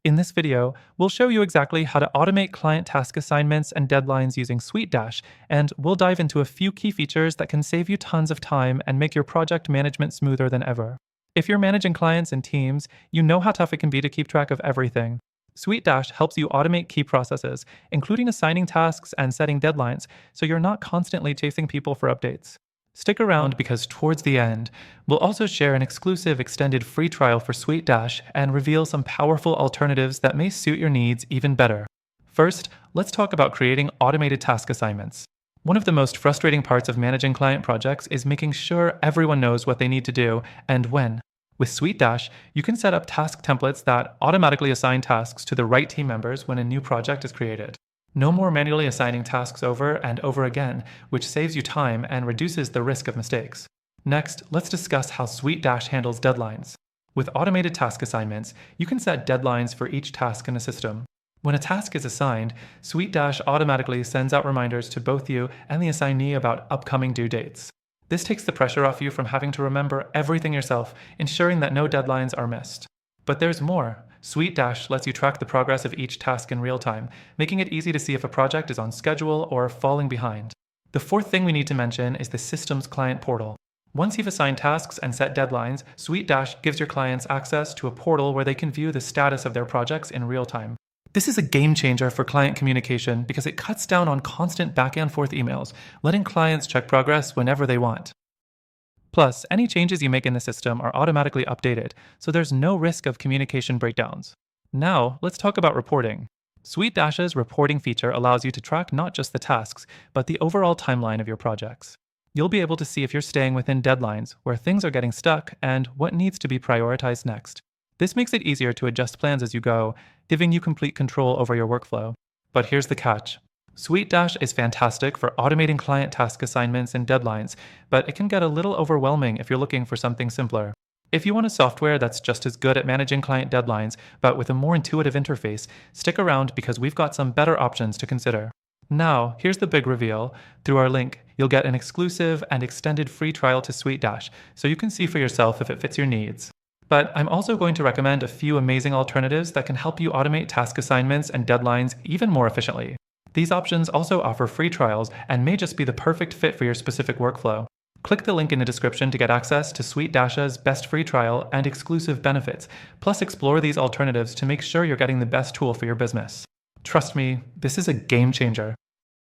In this video, we'll show you exactly how to automate client task assignments and deadlines using SuiteDash, and we'll dive into a few key features that can save you tons of time and make your project management smoother than ever. If you're managing clients and teams, you know how tough it can be to keep track of everything. SuiteDash helps you automate key processes, including assigning tasks and setting deadlines, so you're not constantly chasing people for updates. Stick around because towards the end, we'll also share an exclusive extended free trial for SuiteDash and reveal some powerful alternatives that may suit your needs even better. First, let's talk about creating automated task assignments. One of the most frustrating parts of managing client projects is making sure everyone knows what they need to do and when. With SuiteDash, you can set up task templates that automatically assign tasks to the right team members when a new project is created. No more manually assigning tasks over and over again, which saves you time and reduces the risk of mistakes. Next, let's discuss how SuiteDash handles deadlines. With automated task assignments, you can set deadlines for each task in a system. When a task is assigned, SuiteDash automatically sends out reminders to both you and the assignee about upcoming due dates. This takes the pressure off you from having to remember everything yourself, ensuring that no deadlines are missed. But there's more. SuiteDash lets you track the progress of each task in real time, making it easy to see if a project is on schedule or falling behind. The fourth thing we need to mention is the system's client portal. Once you've assigned tasks and set deadlines, SuiteDash gives your clients access to a portal where they can view the status of their projects in real time. This is a game changer for client communication because it cuts down on constant back and forth emails, letting clients check progress whenever they want. Plus, any changes you make in the system are automatically updated, so there's no risk of communication breakdowns. Now, let's talk about reporting. SuiteDash's reporting feature allows you to track not just the tasks, but the overall timeline of your projects. You'll be able to see if you're staying within deadlines, where things are getting stuck, and what needs to be prioritized next. This makes it easier to adjust plans as you go, giving you complete control over your workflow. But here's the catch. SuiteDash is fantastic for automating client task assignments and deadlines, but it can get a little overwhelming if you're looking for something simpler. If you want a software that's just as good at managing client deadlines, but with a more intuitive interface, stick around because we've got some better options to consider. Now, here's the big reveal. Through our link, you'll get an exclusive and extended free trial to SuiteDash, so you can see for yourself if it fits your needs. But I'm also going to recommend a few amazing alternatives that can help you automate task assignments and deadlines even more efficiently. These options also offer free trials and may just be the perfect fit for your specific workflow. Click the link in the description to get access to SuiteDash's best free trial and exclusive benefits, plus explore these alternatives to make sure you're getting the best tool for your business. Trust me, this is a game changer.